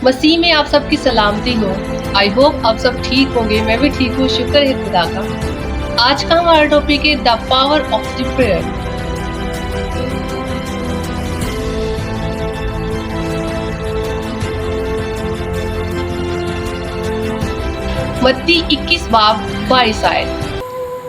मसीह में आप सबकी सलामती हो। आई होप आप सब ठीक होंगे। मैं भी ठीक हूँ, शुक्र है खुदा का। आज का हमारा टॉपिक है the power of the prayer. मत्ती 21 बाब 22 आयत।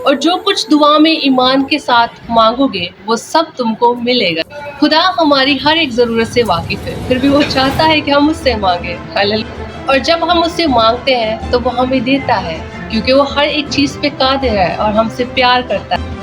और जो कुछ दुआ में ईमान के साथ मांगोगे वो सब तुमको मिलेगा। खुदा हमारी हर एक जरूरत से वाकिफ है, फिर भी वो चाहता है कि हम उससे मांगे। हालेलुया। और जब हम उससे मांगते हैं तो वो हमें देता है, क्योंकि वो हर एक चीज पे कादिर है और हमसे प्यार करता है।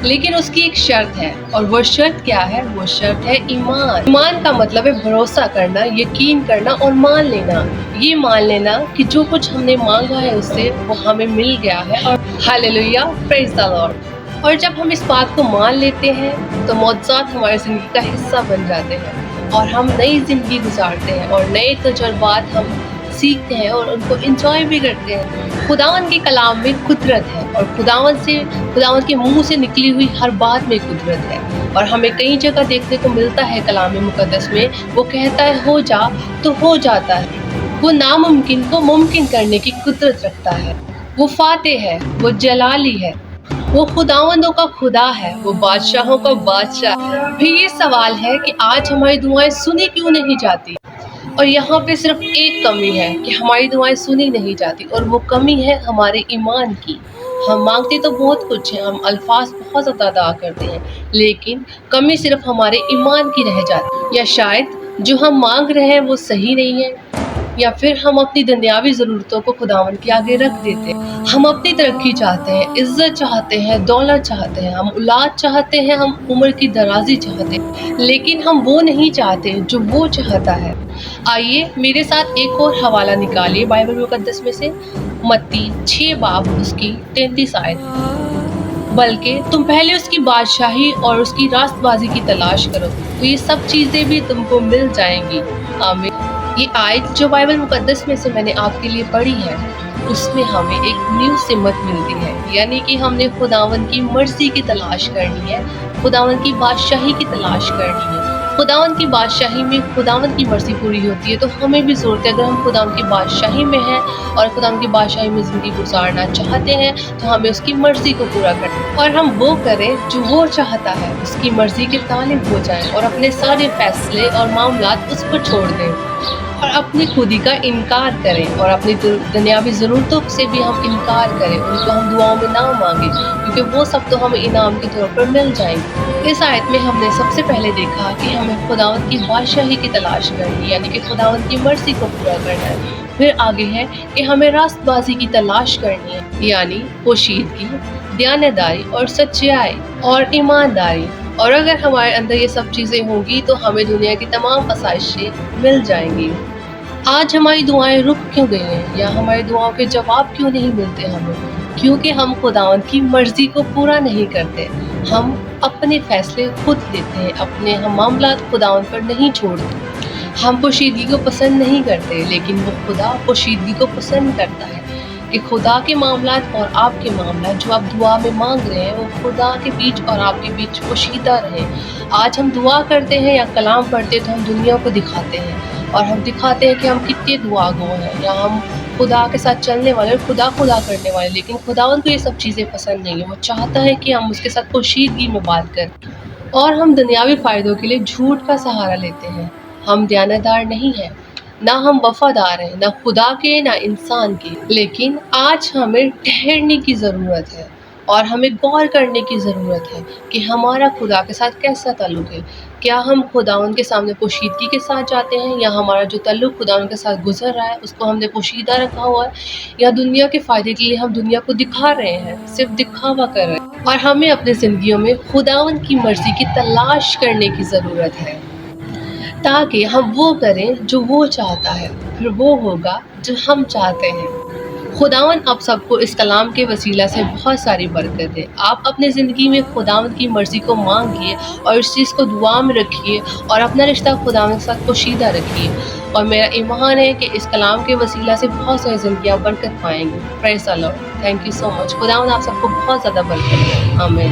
लेकिन उसकी एक शर्त है, और वो शर्त क्या है? वो शर्त है ईमान। ईमान का मतलब है भरोसा करना, यकीन करना और मान लेना। ये मान लेना कि जो कुछ हमने मांगा है उससे वो हमें मिल गया है। और हालेलुया, प्रेज द लॉर्ड। और जब हम इस बात को मान लेते हैं तो मौजूद हमारी जिंदगी का हिस्सा बन जाते हैं और हम नई जिंदगी गुजारते हैं और नए तजुर्बात हम सीखते हैं और उनको एंजॉय भी करते हैं। खुदावन के कलाम में कुदरत है और खुदावन के मुंह से निकली हुई हर बात में कुदरत है। और हमें कई जगह देखने को मिलता है कलाम मुकद्दस में, वो कहता है हो जा तो हो जाता है। वो नामुमकिन को मुमकिन करने की कुदरत रखता है। वो फातेह है, वो जलाली है, वो खुदावंदों का खुदा है, वो बादशाहों का बादशाह है। फिर ये सवाल है कि आज हमारी दुआएं सुनी क्यों नहीं जाती? और यहाँ पे सिर्फ एक कमी है कि हमारी दुआएं सुनी नहीं जाती, और वो कमी है हमारे ईमान की। हम मांगते तो बहुत कुछ है, हम अल्फाज बहुत ज़्यादा अदा करते हैं, लेकिन कमी सिर्फ हमारे ईमान की रह जाती। या शायद जो हम मांग रहे हैं वो सही नहीं है, या फिर हम अपनी दुनियावी ज़रूरतों को खुदावन के आगे रख देते हैं। हम अपनी तरक्की चाहते हैं, इज्जत चाहते हैं, दौलत चाहते हैं, हम औलाद चाहते हैं, हम उम्र की दराजी चाहते हैं, लेकिन हम वो नहीं चाहते जो वो चाहता है। आइए मेरे साथ एक और हवाला निकालिए बाइबल मुकद्दस में से, मत्ती 6 बाब उसकी 33 आयत। बल्कि तुम पहले उसकी बादशाही और उसकी रास्तबाजी की तलाश करो तो ये सब चीज़ें भी तुमको मिल जाएंगी। आमीन। ये आयत जो बाइबल मुकद्दस में से मैंने आपके लिए पढ़ी है, उसमें हमें एक न्यू सिमत मिलती है, यानी कि हमने खुदावन की मर्जी की तलाश करनी है, खुदावन की बादशाही की तलाश करनी है। खुदावन की बादशाही में खुदावन की मर्जी पूरी होती है, तो हमें भी ज़रूरत है, अगर हम खुदावन की बादशाही में हैं और खुदावन की बादशाही में ज़िंदगी गुजारना चाहते हैं, तो हमें उसकी मर्जी को पूरा करना और हम वो करें जो वो चाहता है, उसकी मर्जी के तालिब हो जाएं और अपने सारे फैसले और मामलात उस पर छोड़ दें और अपनी खुदी का इनकार करें और अपनी दुनियावी ज़रूरतों से भी हम इनकार करें, उनको हम दुआओं में ना मांगें, क्योंकि वो सब तो हमें इनाम के तौर पर मिल जाएंगे। इस आयत में हमने सबसे पहले देखा कि हमें खुदावंद की बादशाही की तलाश करनी है, यानी कि खुदावंद की मर्जी को पूरा करना है। फिर आगे है कि हमें रास्तबाजी की तलाश करनी है, यानी पोशीदगी, दयानतदारी और सच्चाई और ईमानदारी। और अगर हमारे अंदर ये सब चीज़ें होंगी तो हमें दुनिया की तमाम आसाइशें मिल जाएंगी। आज हमारी दुआएं रुक क्यों गई हैं, या हमारी दुआओं के जवाब क्यों नहीं मिलते हमें? क्योंकि हम खुदावंद की मर्जी को पूरा नहीं करते। हम अपने फैसले खुद लेते हैं, अपने हम मामलात खुदावंद पर नहीं छोड़ते। हम पोशीदगी को पसंद नहीं करते, लेकिन वो खुदा पोशीदगी को पसंद करता है कि खुदा के मामलात और आपके मामलात जो आप दुआ में मांग रहे हैं वो खुदा के बीच और आपके बीच पोशीदा रहे। आज हम दुआ करते हैं या कलाम पढ़ते हैं तो हम दुनिया को दिखाते हैं और हम दिखाते हैं कि हम कितने दुआ गो हैं, या हम खुदा के साथ चलने वाले, खुदा करने वाले, लेकिन खुदावंद को ये सब चीज़ें पसंद नहीं है। वो चाहता है कि हम उसके साथ पोशीदगी में बात करें और हम दुनियावी फ़ायदों के लिए झूठ का सहारा लेते हैं। हम दयानतदार नहीं हैं, ना हम वफादार हैं, ना खुदा के ना इंसान के। लेकिन आज हमें ठहरने की ज़रूरत है और हमें गौर करने की ज़रूरत है कि हमारा खुदा के साथ कैसा ताल्लुक़ है। क्या हम खुदावंद के सामने पोशीदगी के साथ जाते हैं, या हमारा जो ताल्लुक़ खुदावंद के साथ गुजर रहा है उसको हमने पोशीदा रखा हुआ है, या दुनिया के फ़ायदे के लिए हम दुनिया को दिखा रहे हैं, सिर्फ दिखावा कर रहे हैं। और हमें अपनी ज़िंदगियों में खुदावंद की मर्ज़ी की तलाश करने की ज़रूरत है, ताकि हम वो करें जो वो चाहता है, फिर वो होगा जो हम चाहते हैं। खुदावंद आप सबको इस कलाम के वसीला से बहुत सारी बरकत है। आप अपने ज़िंदगी में खुदावंद की मर्ज़ी को मांगिए और इस चीज़ को दुआ में रखिए और अपना रिश्ता खुदावंद के साथ पोशीदा रखिए। और मेरा ईमान है कि इस कलाम के वसीला से बहुत सारी ज़िंदगियाँ बरकत पाएंगी। Praise the Lord. Thank you so much. खुदावंद आप सबको बहुत ज़्यादा बरकत है। आमीन।